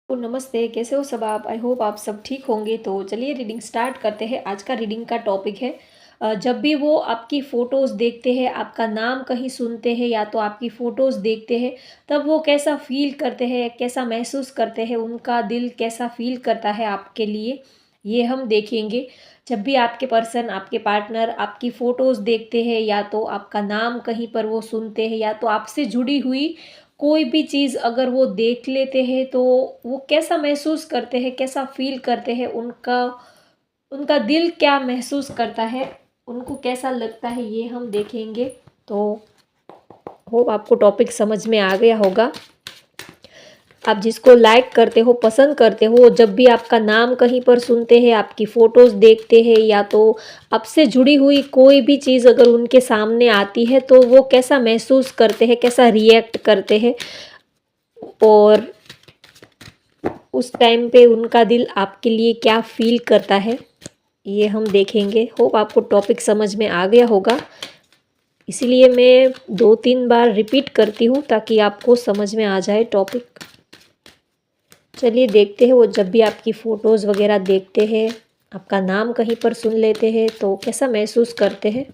तो नमस्ते, कैसे हो सब आप? आई होप आप सब ठीक होंगे। तो चलिए रीडिंग स्टार्ट करते हैं। आज का रीडिंग का टॉपिक है जब भी वो आपकी फ़ोटोज़ देखते हैं, आपका नाम कहीं सुनते हैं या तो आपकी फ़ोटोज़ देखते हैं, तब वो कैसा फ़ील करते हैं, कैसा महसूस करते हैं, उनका दिल कैसा फ़ील करता है आपके लिए, ये हम देखेंगे। जब भी आपके पर्सन, आपके पार्टनर आपकी फ़ोटोज़ देखते हैं या तो आपका नाम कहीं पर वो सुनते हैं या तो आपसे जुड़ी हुई कोई भी चीज़ अगर वो देख लेते हैं तो वो कैसा महसूस करते हैं, कैसा फ़ील करते हैं, उनका उनका दिल क्या महसूस करता है, उनको कैसा लगता है, ये हम देखेंगे। तो होप आपको टॉपिक समझ में आ गया होगा। आप जिसको लाइक करते हो, पसंद करते हो, जब भी आपका नाम कहीं पर सुनते हैं, आपकी फ़ोटोज़ देखते हैं या तो आपसे जुड़ी हुई कोई भी चीज़ अगर उनके सामने आती है तो वो कैसा महसूस करते हैं, कैसा रिएक्ट करते हैं और उस टाइम पे उनका दिल आपके लिए क्या फ़ील करता है, ये हम देखेंगे। होप आपको टॉपिक समझ में आ गया होगा। इसीलिए मैं 2-3 बार रिपीट करती हूँ ताकि आपको समझ में आ जाए टॉपिक। चलिए देखते हैं, वो जब भी आपकी फ़ोटोज़ वगैरह देखते हैं, आपका नाम कहीं पर सुन लेते हैं तो कैसा महसूस करते हैं।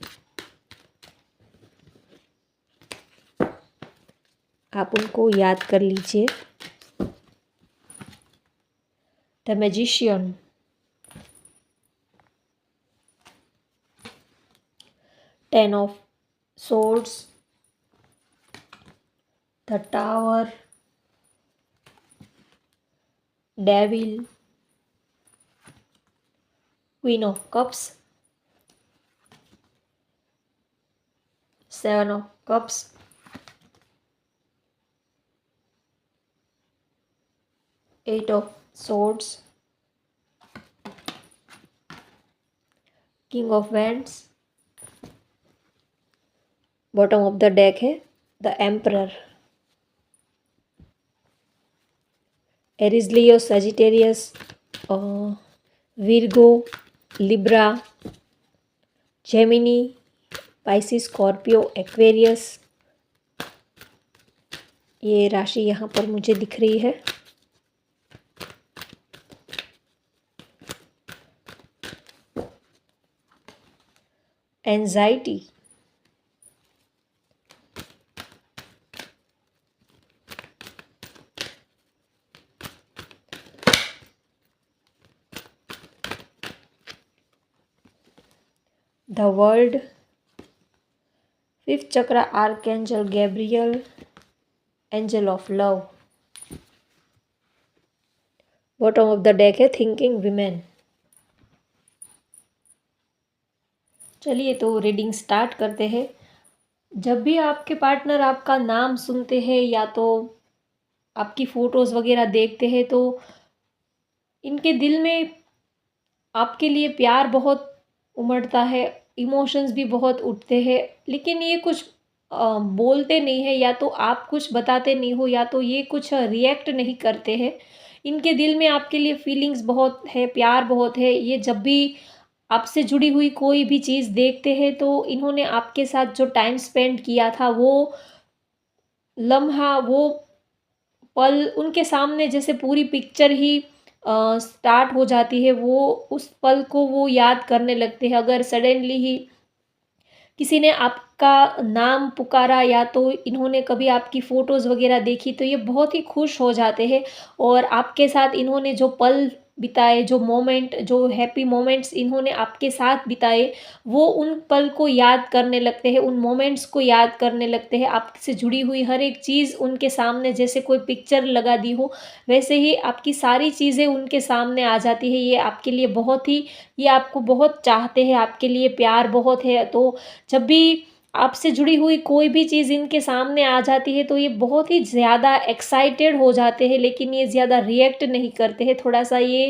आप उनको याद कर लीजिए। The magician, 10 of swords, the tower, devil, queen of cups, 7 of cups, Eight of swords, King of wands, bottom of the deck है the emperor, Aries, Leo, Sagittarius, Virgo, Libra, Gemini, Pisces, Scorpio, Aquarius. ये राशि यहाँ पर मुझे दिख रही है। Anxiety, the world, fifth chakra, archangel Gabriel, angel of love. Bottom of the deck है थिंकिंग विमेन। चलिए तो रीडिंग स्टार्ट करते हैं। जब भी आपके पार्टनर आपका नाम सुनते हैं या तो आपकी फ़ोटोज़ वगैरह देखते हैं तो इनके दिल में आपके लिए प्यार बहुत उमड़ता है, इमोशंस भी बहुत उठते हैं, लेकिन ये कुछ बोलते नहीं हैं या तो आप कुछ बताते नहीं हो या तो ये कुछ रिएक्ट नहीं करते हैं। इनके दिल में आपके लिए फीलिंग्स बहुत है, प्यार बहुत है। ये जब भी आपसे जुड़ी हुई कोई भी चीज़ देखते हैं तो इन्होंने आपके साथ जो टाइम स्पेंड किया था वो लम्हा, वो पल उनके सामने जैसे पूरी पिक्चर ही स्टार्ट हो जाती है। वो उस पल को वो याद करने लगते हैं। अगर सडनली ही किसी ने आपका नाम पुकारा या तो इन्होंने कभी आपकी फ़ोटोज़ वग़ैरह देखी तो ये बहुत ही खुश हो जाते हैं और आपके साथ इन्होंने जो पल बिताए, जो मोमेंट, जो हैप्पी मोमेंट्स इन्होंने आपके साथ बिताए, वो उन पल को याद करने लगते हैं, उन मोमेंट्स को याद करने लगते हैं। आपसे जुड़ी हुई हर एक चीज़ उनके सामने जैसे कोई पिक्चर लगा दी हो, वैसे ही आपकी सारी चीज़ें उनके सामने आ जाती है। ये आपके लिए बहुत ही, ये आपको बहुत चाहते हैं, आपके लिए प्यार बहुत है। तो जब भी आपसे जुड़ी हुई कोई भी चीज़ इनके सामने आ जाती है तो ये बहुत ही ज़्यादा एक्साइटेड हो जाते हैं, लेकिन ये ज़्यादा रिएक्ट नहीं करते हैं। थोड़ा-सा ये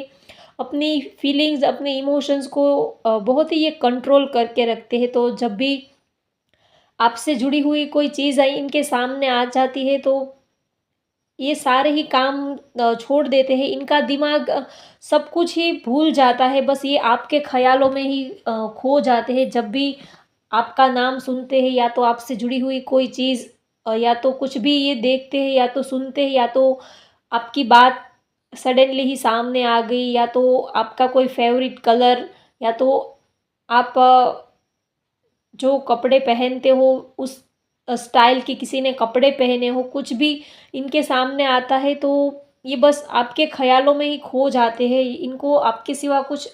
अपनी फीलिंग्स, अपने इमोशंस को बहुत ही ये कंट्रोल करके रखते हैं। तो जब भी आपसे जुड़ी हुई कोई चीज़ इनके सामने आ जाती है तो ये सारे ही काम छोड़ देते हैं। इनका दिमाग सब कुछ ही भूल जाता है, बस ये आपके ख़्यालों में ही खो जाते हैं। जब भी आपका नाम सुनते हैं या तो आपसे जुड़ी हुई कोई चीज़ या तो कुछ भी ये देखते हैं या तो सुनते हैं या तो आपकी बात सडनली ही सामने आ गई, या तो आपका कोई फेवरेट कलर, या तो आप जो कपड़े पहनते हो उस स्टाइल के किसी ने कपड़े पहने हो, कुछ भी इनके सामने आता है तो ये बस आपके ख़्यालों में ही खो जाते हैं। इनको आपके सिवा कुछ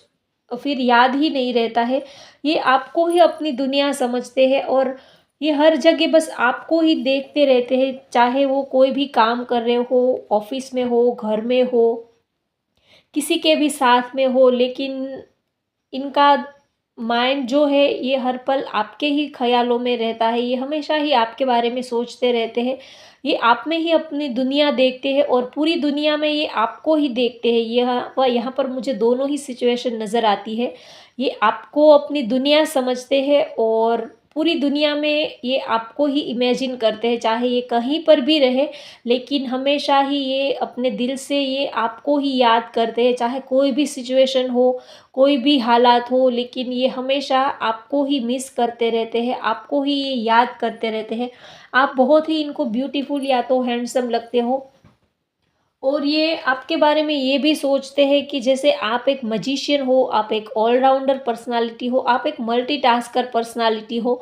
फिर याद ही नहीं रहता है। ये आपको ही अपनी दुनिया समझते हैं और ये हर जगह बस आपको ही देखते रहते हैं, चाहे वो कोई भी काम कर रहे हो, ऑफ़िस में हो, घर में हो, किसी के भी साथ में हो, लेकिन इनका माइंड जो है ये हर पल आपके ही ख़्यालों में रहता है। ये हमेशा ही आपके बारे में सोचते रहते हैं। ये आप में ही अपनी दुनिया देखते हैं और पूरी दुनिया में ये आपको ही देखते हैं। यहाँ पर मुझे दोनों ही सिचुएशन नज़र आती है। ये आपको अपनी दुनिया समझते हैं और पूरी दुनिया में ये आपको ही इमेजिन करते हैं, चाहे ये कहीं पर भी रहे, लेकिन हमेशा ही ये अपने दिल से ये आपको ही याद करते हैं, चाहे कोई भी सिचुएशन हो, कोई भी हालात हो, लेकिन ये हमेशा आपको ही मिस करते रहते हैं, आपको ही ये याद करते रहते हैं। आप बहुत ही इनको ब्यूटीफुल या तो हैंडसम लगते हो और ये आपके बारे में ये भी सोचते हैं कि जैसे आप एक मैजिशियन हो, आप एक ऑलराउंडर पर्सनालिटी हो, आप एक मल्टीटास्कर पर्सनालिटी हो।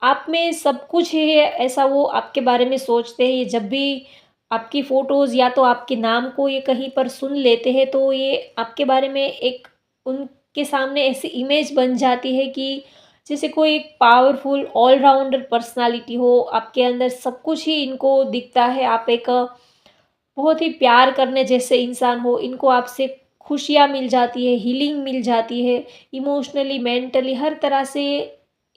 आप में सब कुछ है, ऐसा वो आपके बारे में सोचते हैं। ये जब भी आपकी फ़ोटोज़ या तो आपके नाम को ये कहीं पर सुन लेते हैं तो ये आपके बारे में एक उनके सामने ऐसी इमेज बन जाती है कि जैसे कोई एक पावरफुल ऑलराउंडर पर्सनालिटी हो, आपके अंदर सब कुछ ही इनको दिखता है। आप एक बहुत ही प्यार करने जैसे इंसान हो, इनको आपसे खुशियाँ मिल जाती है, हीलिंग मिल जाती है, इमोशनली, मेंटली हर तरह से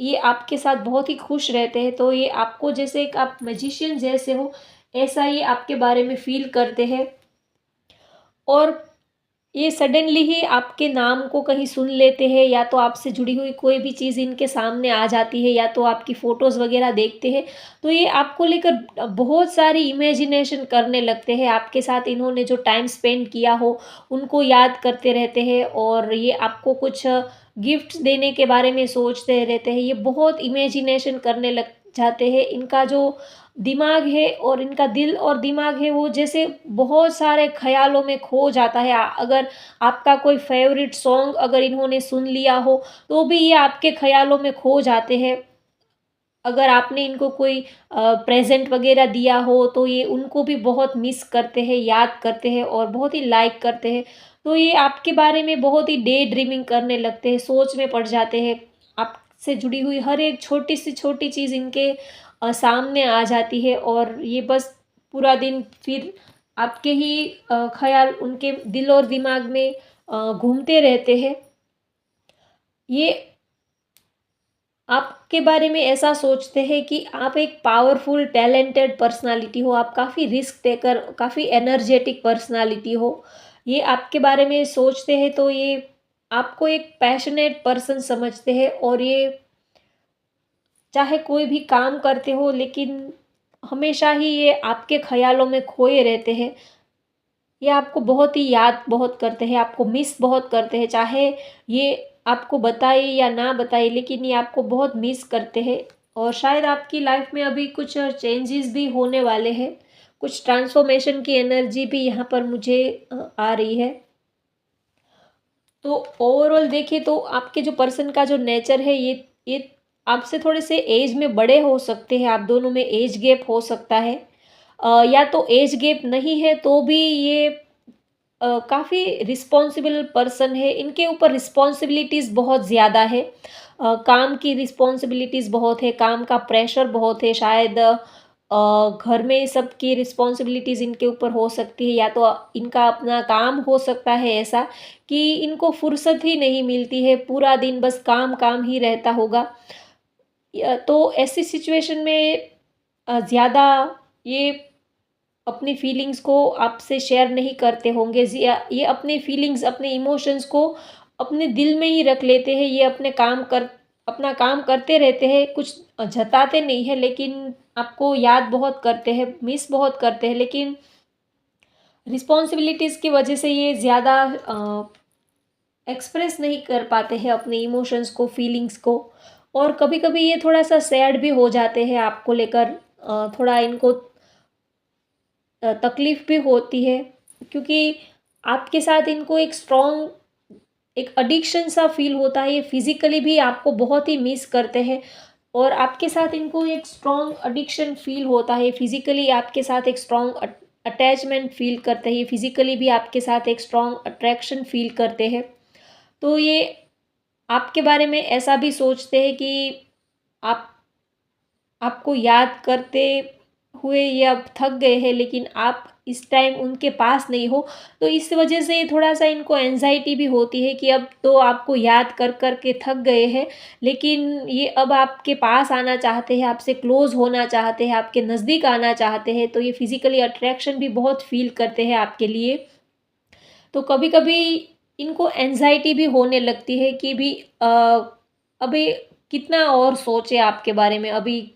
ये आपके साथ बहुत ही खुश रहते हैं। तो ये आपको जैसे एक आप मैजिशियन जैसे हो, ऐसा ही आपके बारे में फ़ील करते हैं और ये सडनली ही आपके नाम को कहीं सुन लेते हैं, या तो आपसे जुड़ी हुई कोई भी चीज़ इनके सामने आ जाती है, या तो आपकी फ़ोटोज़ वग़ैरह देखते हैं, तो ये आपको लेकर बहुत सारी इमेजिनेशन करने लगते हैं। आपके साथ इन्होंने जो टाइम स्पेंड किया हो, उनको याद करते रहते हैं और ये आपको कुछ गिफ्ट्स देने के बारे में सोचते रहते हैं। ये बहुत इमेजिनेशन करने लग जाते हैं। इनका जो दिमाग है और इनका दिल और दिमाग है वो जैसे बहुत सारे ख़्यालों में खो जाता है। अगर आपका कोई फ़ेवरेट सॉन्ग अगर इन्होंने सुन लिया हो, तो भी ये आपके ख़्यालों में खो जाते हैं। अगर आपने इनको कोई प्रेज़ेंट वग़ैरह दिया हो, तो ये उनको भी बहुत मिस करते हैं, याद करते हैं और बहुत ही लाइक करते हैं। तो ये आपके बारे में बहुत ही डे ड्रीमिंग करने लगते हैं, सोच में पड़ जाते हैं। आपसे जुड़ी हुई हर एक छोटी से छोटी चीज़ इनके सामने आ जाती है और ये बस पूरा दिन फिर आपके ही ख़्याल उनके दिल और दिमाग में घूमते रहते हैं। ये आपके बारे में ऐसा सोचते हैं कि आप एक पावरफुल टैलेंटेड पर्सनालिटी हो, आप काफ़ी रिस्क टेकर, काफ़ी एनर्जेटिक पर्सनालिटी हो। ये आपके बारे में सोचते हैं तो ये आपको एक पैशनेट पर्सन समझते हैं और ये चाहे कोई भी काम करते हो, लेकिन हमेशा ही ये आपके ख़्यालों में खोए रहते हैं। ये आपको बहुत ही याद बहुत करते हैं, आपको मिस बहुत करते हैं, चाहे ये आपको बताए या ना बताए, लेकिन ये आपको बहुत मिस करते हैं और शायद आपकी लाइफ में अभी कुछ चेंजेस भी होने वाले हैं, कुछ ट्रांसफॉर्मेशन की एनर्जी भी यहाँ पर मुझे आ रही है। तो ओवरऑल देखें तो आपके जो पर्सन का जो नेचर है, ये आपसे थोड़े से एज में बड़े हो सकते हैं, आप दोनों में एज गैप हो सकता है। या तो एज गैप नहीं है तो भी ये काफ़ी रिस्पॉन्सिबल पर्सन है, इनके ऊपर रिस्पॉन्सिबिलिटीज़ बहुत ज़्यादा है। काम की रिस्पॉन्सिबिलिटीज़ बहुत है, काम का प्रेशर बहुत है, शायद घर में सबकी रिस्पॉन्सिबिलिटीज़ इनके ऊपर हो सकती है, या तो इनका अपना काम हो सकता है ऐसा कि इनको फुर्सत ही नहीं मिलती है, पूरा दिन बस काम काम ही रहता होगा। तो ऐसी सिचुएशन में ज़्यादा ये अपनी फीलिंग्स को आपसे शेयर नहीं करते होंगे, ये अपने फीलिंग्स, अपने इमोशंस को अपने दिल में ही रख लेते हैं। ये अपना काम करते रहते हैं, कुछ जताते नहीं हैं, लेकिन आपको याद बहुत करते हैं, मिस बहुत करते हैं, लेकिन रिस्पॉन्सिबिलिटीज़ की वजह से ये ज़्यादा एक्सप्रेस नहीं कर पाते हैं अपने इमोशंस को, फीलिंग्स को। और कभी-कभी ये थोड़ा-सा सैड भी हो जाते हैं आपको लेकर, थोड़ा इनको तकलीफ़ भी होती है, क्योंकि आपके साथ इनको एक स्ट्रॉन्ग एक एडिक्शन सा फील होता है। ये फिजिकली भी आपको बहुत ही मिस करते हैं और आपके साथ इनको एक स्ट्रॉन्ग एडिक्शन फील होता है। फिजिकली आपके साथ एक स्ट्रॉन्ग अटैचमेंट फील करते हैं। फिजिकली भी आपके साथ एक स्ट्रॉन्ग अट्रैक्शन फील करते हैं। तो ये आपके बारे में ऐसा भी सोचते हैं कि आप आपको याद करते हुए ये अब थक गए हैं, लेकिन आप इस टाइम उनके पास नहीं हो। तो इस वजह से थोड़ा-सा इनको एंग्ज़ायटी भी होती है कि अब तो आपको याद कर कर के थक गए हैं, लेकिन ये अब आपके पास आना चाहते हैं, आपसे क्लोज़ होना चाहते हैं, आपके नज़दीक आना चाहते हैं। तो ये फिज़िकली अट्रैक्शन भी बहुत फ़ील करते हैं आपके लिए। तो कभी-कभी इनको एंग्ज़ायटी भी होने लगती है कि अभी कितना और सोचे आपके बारे में, अभी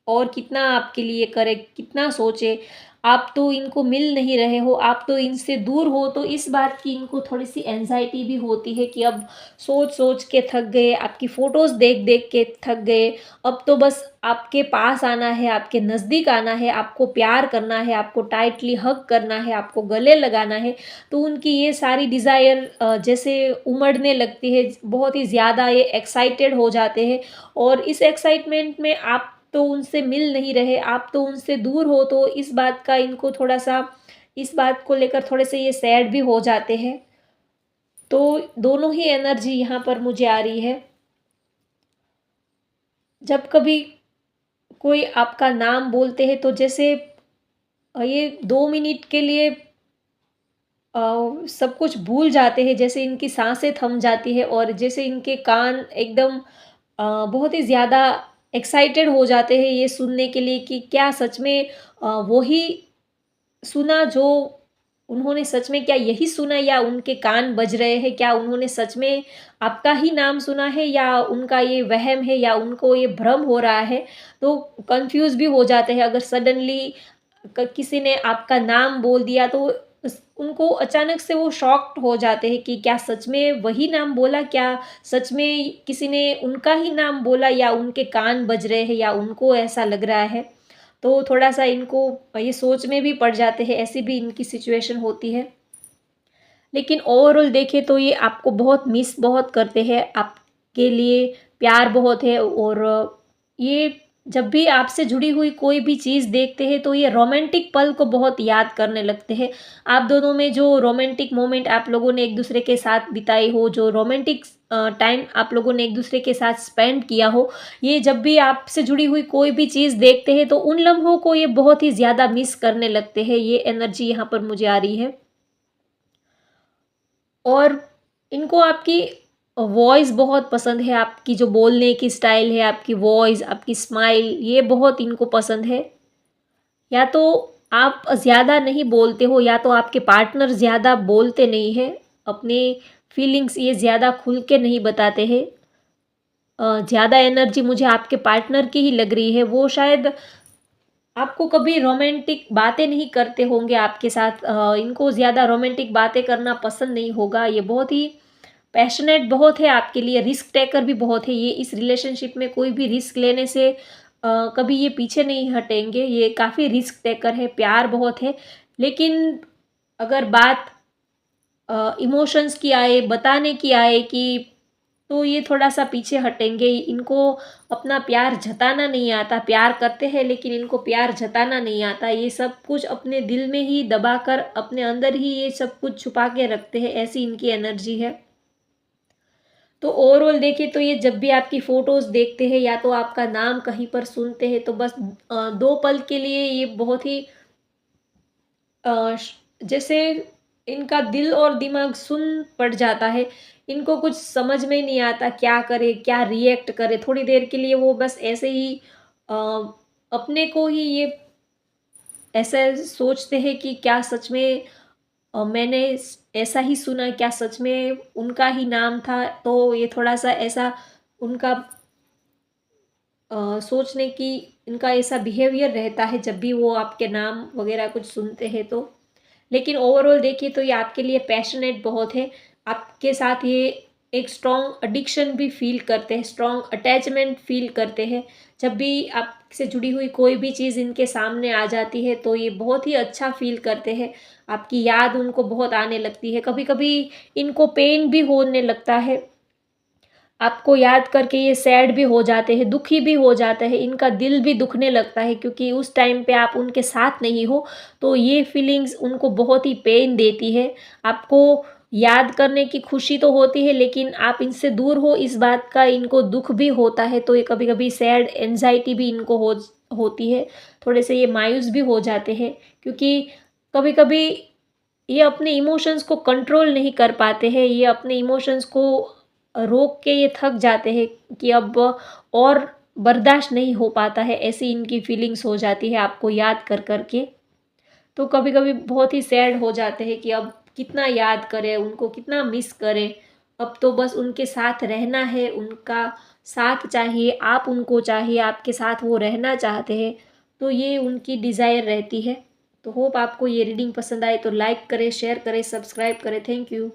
और कितना आपके लिए करे, कितना सोचे। आप तो इनको मिल नहीं रहे हो, आप तो इनसे दूर हो, तो इस बात की इनको थोड़ी-सी एंग्ज़ायटी भी होती है कि अब सोच-सोच के थक गए, आपकी फ़ोटोज़ देख-देख के थक गए। अब तो बस आपके पास आना है, आपके नज़दीक आना है, आपको प्यार करना है, आपको टाइटली हग करना है, आपको गले लगाना है। तो उनकी ये सारी डिज़ायर जैसे उमड़ने लगती है, बहुत ही ज़्यादा ये एक्साइटेड हो जाते हैं और इस एक्साइटमेंट में आप तो उनसे मिल नहीं रहे, आप तो उनसे दूर हो, तो इस बात का इनको थोड़ा-सा इस बात को लेकर थोड़े से ये सैड भी हो जाते हैं। तो दोनों ही एनर्जी यहाँ पर मुझे आ रही है। जब कभी कोई आपका नाम बोलते हैं तो जैसे ये 2 मिनट के लिए सब कुछ भूल जाते हैं, जैसे इनकी साँसें थम जाती है और जैसे इनके कान एकदम बहुत ही ज़्यादा एक्साइटेड हो जाते हैं ये सुनने के लिए कि क्या सच में वो ही सुना जो उन्होंने सच में क्या यही सुना या उनके कान बज रहे हैं? क्या उन्होंने सच में आपका ही नाम सुना है या उनका ये वहम है या उनको ये भ्रम हो रहा है? तो कन्फ्यूज़ भी हो जाते हैं अगर सडनली किसी ने आपका नाम बोल दिया तो उनको अचानक से वो शॉक्ड हो जाते हैं कि क्या सच में वही नाम बोला? क्या सच में किसी ने उनका ही नाम बोला या उनके कान बज रहे हैं या उनको ऐसा लग रहा है? तो थोड़ा-सा इनको ये सोच में भी पड़ जाते हैं, ऐसी भी इनकी सिचुएशन होती है। लेकिन ओवरऑल देखें तो ये आपको बहुत मिस बहुत करते हैं, आपके लिए प्यार बहुत है और ये जब भी आपसे जुड़ी हुई कोई भी चीज़ देखते हैं तो ये रोमांटिक पल को बहुत याद करने लगते हैं। आप दोनों में जो रोमांटिक मोमेंट आप लोगों ने एक-दूसरे के साथ बिताई हो, जो रोमांटिक टाइम आप लोगों ने एक-दूसरे के साथ स्पेंड किया हो, ये जब भी आपसे जुड़ी हुई कोई भी चीज़ देखते हैं तो उन लम्हों को ये बहुत ही ज़्यादा मिस करने लगते हैं। ये एनर्जी यहाँ पर मुझे आ रही है। और इनको आपकी वॉइस बहुत पसंद है, आपकी जो बोलने की स्टाइल है, आपकी वॉइस, आपकी स्माइल, ये बहुत इनको पसंद है। या तो आप ज़्यादा नहीं बोलते हो या तो आपके पार्टनर ज़्यादा बोलते नहीं हैं, अपने फीलिंग्स ये ज़्यादा खुल के नहीं बताते हैं। ज़्यादा एनर्जी मुझे आपके पार्टनर की ही लग रही है, वो शायद आपको कभी रोमांटिक बातें नहीं करते होंगे आपके साथ, इनको ज़्यादा रोमांटिक बातें करना पसंद नहीं होगा। ये बहुत ही पैशनेट बहुत है आपके लिए, रिस्क टेकर भी बहुत है। ये इस रिलेशनशिप में कोई भी रिस्क लेने से कभी ये पीछे नहीं हटेंगे। ये काफ़ी रिस्क टेकर है, प्यार बहुत है। लेकिन अगर बात इमोशंस की आए, बताने की आए कि तो ये थोड़ा-सा पीछे हटेंगे। इनको अपना प्यार जताना नहीं आता, प्यार करते हैं लेकिन इनको प्यार जताना नहीं आता। ये सब कुछ अपने दिल में ही दबाकर अपने अंदर ही ये सब कुछ छुपा के रखते हैं, ऐसी इनकी एनर्जी है। तो ओवरऑल देखें तो ये जब भी आपकी फ़ोटोज़ देखते हैं या तो आपका नाम कहीं पर सुनते हैं तो बस 2 पल के लिए ये बहुत ही जैसे इनका दिल और दिमाग सुन्न पड़ जाता है। इनको कुछ समझ में नहीं आता क्या करे, क्या रिएक्ट करे। थोड़ी देर के लिए वो बस ऐसे ही अ, अपने को ही ये ऐसा सोचते हैं कि क्या सच में मैंने ऐसा ही सुना, क्या सच में उनका ही नाम था? तो ये थोड़ा-सा ऐसा उनका सोचने की इनका ऐसा बिहेवियर रहता है जब भी वो आपके नाम वगैरह कुछ सुनते हैं तो। लेकिन ओवरऑल देखिए तो ये आपके लिए पैशनेट बहुत है। आपके साथ ये एक स्ट्रॉन्ग एडिक्शन भी फ़ील करते हैं, स्ट्रॉन्ग अटैचमेंट फ़ील करते हैं। जब भी आप से जुड़ी हुई कोई भी चीज़ इनके सामने आ जाती है तो ये बहुत ही अच्छा फील करते हैं। आपकी याद उनको बहुत आने लगती है, कभी कभी इनको पेन भी होने लगता है, आपको याद करके ये सैड भी हो जाते हैं, दुखी भी हो जाते हैं, इनका दिल भी दुखने लगता है क्योंकि उस टाइम पे आप उनके साथ नहीं हो। तो ये फीलिंग्स उनको बहुत ही पेन देती है। आपको याद करने की खुशी तो होती है लेकिन आप इनसे दूर हो इस बात का इनको दुख भी होता है। तो ये कभी कभी सैड एंजाइटी भी इनको होती है, थोड़े से ये मायूस भी हो जाते हैं क्योंकि कभी कभी ये अपने इमोशंस को कंट्रोल नहीं कर पाते हैं, ये अपने इमोशंस को रोक के ये थक जाते हैं कि अब और बर्दाश्त नहीं हो पाता है, ऐसी इनकी फीलिंग्स हो जाती है आपको याद कर कर के। तो कभी कभी बहुत ही सैड हो जाते हैं कि अब कितना याद करें उनको, कितना मिस करें, अब तो बस उनके साथ रहना है, उनका साथ चाहिए, आप उनको चाहिए, आपके साथ वो रहना चाहते हैं। तो ये उनकी डिज़ायर रहती है। तो होप आपको ये रीडिंग पसंद आए तो लाइक करें, शेयर करें, सब्सक्राइब करें। Thank you.